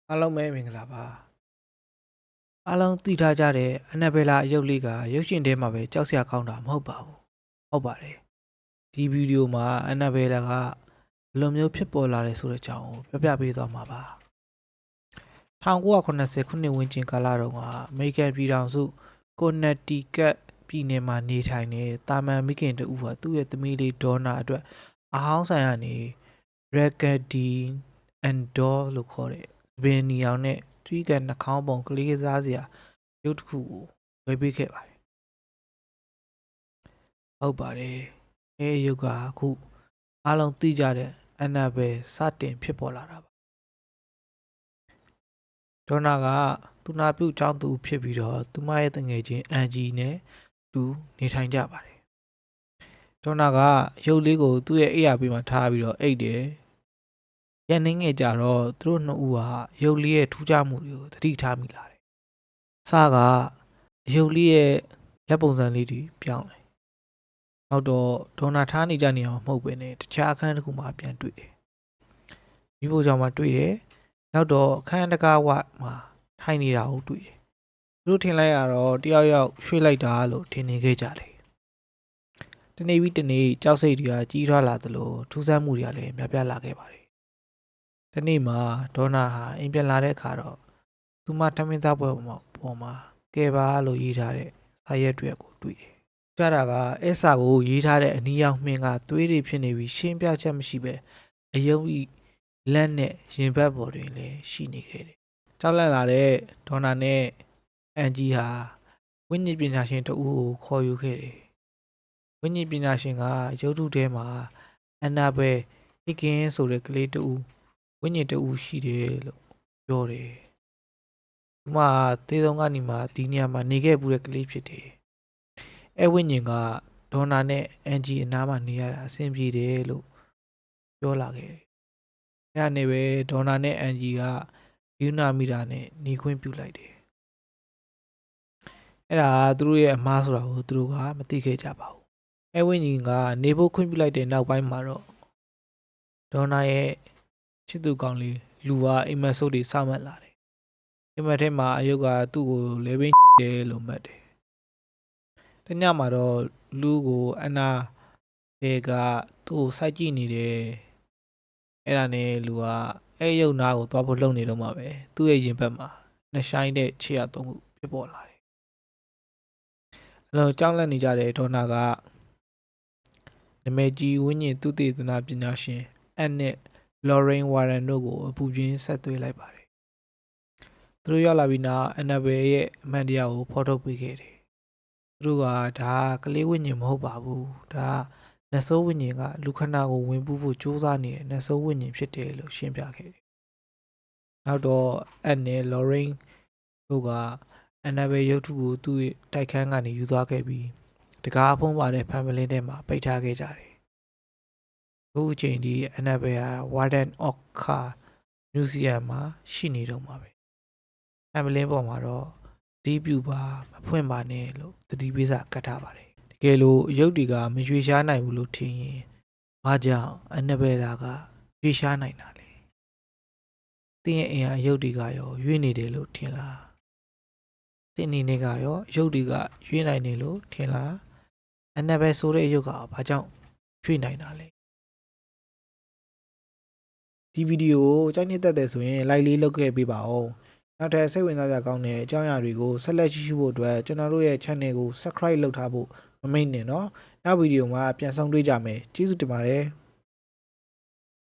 အားလုံးပဲမင်္ဂလာပါအားလုံးသိထားကြတဲ့အန်နာဘဲလာအယုတ်လေးကရုပ်ရှင်ထဲမှာပဲကြောက်စရာကောင်းတာမဟုတ်ပါဘူးဟုတ်ပါတယ်ဒီဗီဒီယိုမှာအန်နာဘဲလာကဘယ်လိုမျိုးဖြစ်ပေါ်လာတယ်ဆိုတဲ့အကြောင်းကိုပြောပြပေးသွားမှာပါ1980ခုနှစ်ဝန်းကျင်ကာလတုန်းကအမေရိကန်ပြည်ထောင်စုကိုနက်တီကတ်ပြည်နယ်မှာနေထိုင်နေတာမန်မိခင်တူကသူ့ရဲ့သမီးလေးဒေါနာအတွက်အဟောင်းဆိုင်ကနေရက်ဂက်ဒီအန်ဒေါလို့ခေါ်တဲ့ဘယ်နီအောင်နဲ့ထရီကန်နှာခေါင်းပုံကလေးကစားစရာရုပ်တစ်ခုကိုဝယ်ပေးခဲ့ပါတယ်ဟုတ်ပါတယ်ရုပ်ကအခုအားလုံးသိကြတဲ့အန်နာဘဲစတင်ဖြစ်ပေါ်လာတာပါဒေါနာကသူနာပြုတ်ကျောင်းသူဖြစ်ပြီးတော့သူမရဲ့တငယ်ချင်းအန်ဂျီနဲ့တူနေထိုင်ကြပါတယ်ဒေါနာကရုပ်လေးကိုသူ့ရဲ့အိယာပေးမှာထားပြီးတော့အိတ်တယ်ရန်နေငယ်ကြတော့သူတို့နှစ်ဦးကရုပ်လေးရဲ့ထူးခြားမှုတွေကိုသတိထားမိလာတယ်စကရုပ်လေးရဲ့လက်ပုံစံလေးတွေပြောင်းတယ်နောက်တော့ဒေါနာထားနေကြနေအောင်မဟုတ်ပဲနဲ့တခြားအခန်းတစ်ခုမှာပြန်တွေ့တယ်မိဖို့ကြောင့်မှတွေ့တယ်နောက်တော့အခန်းတကားဝမှာထိုင်နေတာကိုတွေ့တယ်သူတို့ထင်လိုက်ရတော့တယောက်ယောက်ရွှေ့လိုက်တာလို့ထင်နေခဲ့ကြတယ်တနေ့ပြီးတနေ့ကြောက်စိတ်တွေကကြီးထွားလာသလိုထူးဆန်းမှုတွေကလည်းများပြားလာခဲ့ပါတယ်ဒီနေ့မှာဒေါနာဟာအိမ်ပြန်လာတဲ့အခါတော့သူမထမင်းစားပွဲပေါ်မှာကဲပါလို့ရေးထားတဲ့စာရွက်တွေကိုတွေ့တယ်။ကြားတာကအဲစာကိုရေးထားတဲ့အနီးရောက်မှင်ကသွေးတွေဖြစ်နေပြီးရှင်းပြချက်မရှိပဲအယုံဤလက်နဲ့ရင်ဘတ်ပေါ်တွင်လည်းရှိနေခဲ့တယ်။ကြောက်လန့်လာတဲ့ဒေါနာနဲ့အန်ဂျီဟာဝိညာဉ်ပညာရှင်တဦးကိုခေါ်ယူခဲ့တယ်။ဝိညာဉ်ပညာရှင်ကရုပ်ထုထဲမှာအန်နာဘဲဟစ်ကင်းဆိုတဲ့ကလေးတဦးဝိညာဉ်တဦးရှိတယ်လို့ပြောတယ်။သူမသေဆုံးကနေမှဒီနေရာမှာနေခဲ့ပူတဲ့ကလေးဖြစ်တယ်။အဲဝိညာဉ်ကဒေါနာနဲ့အန်ဂျီအနားမှာနေရတာအဆင်ပြေတယ်လို့ပြောလာခဲ့တယ်။အဲဒါနဲ့ပဲဒေါနာနဲ့အန်ဂျီကယူနာမီတာနဲ့နေခွင့်ပြုလိုက်တယ်။အဲဒါသူတို့ရဲ့အမားဆိုတာကိုသူတို့ကမသိခဲ့ကြပါဘူး။အဲဝိညာဉ်ကနေဖို့ခွင့်ပြုလိုက်တဲ့နောက်ပိုင်းမှာတော့ဒေါနာရဲ့ချစ်သူကောင်းလေးလူကအိမ်မက်ဆိုးတွေစမှတ်လာတယ်။အိမ်မက်ထဲမှာအယုတ်ကသူ့ကိုလဲပင်းညှစ်တယ်လို့မှတ်တယ်။တညမှာတော့လူကိုအနာဘေကသူ့ကိုစိုက်ကြည့်နေတယ်။အဲ့ဒါနဲ့လူကအဲယုတ်နာကိုသွားဖို့လှုပ်နေတော့မှပဲသူ့ရဲ့ရင်ဘတ်မှာနှဆိုင်တဲ့ခြေရသုံးခုဖြစ်ပေါ်လာတယ်။အဲ့တော့ကြောက်လန့်နေကြတဲ့ဒေါနာကနမဲကြီးဝိညာဉ်သူတေသနာပညာရှင်အန်နဲ့လော်ရိန်ဝါရန်တို့ကိုအပူပြင်းဆက်သွေးလိုက်ပါတယ်။သူတို့ရောက်လာပြီးနောက်အန်နာဘဲရဲ့အမှန်တရားကိုဖော်ထုတ်ပေးခဲ့တယ်။သူတို့ကဒါကလေးဝိညာဉ်မဟုတ်ပါဘူး။ဒါနတ်ဆိုးဝိညာဉ်ကလူခန္ဓာကိုဝင်ပူးဖို့ကြိုးစားနေတဲ့နတ်ဆိုးဝိညာဉ်ဖြစ်တယ်လို့ရှင်းပြခဲ့တယ်။နောက်တော့အန်နဲ့လော်ရိန်တို့ကအန်နာဘဲရုပ်ထုကိုသူ့တိုက်ခန်းကနေယူသွားခဲ့ပြီးတကားဖုံးပါတဲ့ဖန်ပလင်းထဲမှာပိတ်ထားခဲ့ကြတယ်။အခုအချိန်ဒီအန်နာဘဲဟာဝါဒန်အော့ခါမြူဇီယံမှာရှိနေတော့မှာပဲ။ဖန်ပလင်းပေါ်မှာတော့ဒီပြူပါမဖွင့်ပါနဲ့လို့တတိပေးစာကတ်ထားပါတယ်။တကယ်လို့ရုပ်တွေကမရွေရှားနိုင်ဘူးလို့ထင်ရင်ဘာကြောင့်အန်နာဘဲလာကရွေရှားနိုင်တာလဲ။တင်းရဲ့အင်အားရုပ်တွေကရောရွေးနေတယ်လို့ထင်လား။တင်းအနေနဲ့ကရောရုပ်တွေကရွေးနိုင်တယ်လို့ထင်လား။အန်နာဘဲဆိုတဲ့ရုပ်ကဘာကြောင့်ရွေးနိုင်တာလဲ။ဒီဗီဒီယိုကိုကြိုက်နှစ်သက်တယ်ဆိုရင် like လေးလုပ်ခဲ့ပေးပါဦးနောက်ထပ်စိတ်ဝင်စားစရာကောင်းတဲ့အကြောင်းအရာတွေကိုဆက်လက်ကြည့်ရှုဖို့အတွက်ကျွန်တော်တို့ရဲ့ channel ကို subscribe လုပ်ထားဖို့မမေ့နဲ့နော်နောက်ဗီဒီယိုမှာပြန်ဆောင်တွေ့ကြမယ်ကျေးဇူးတင်ပါတယ်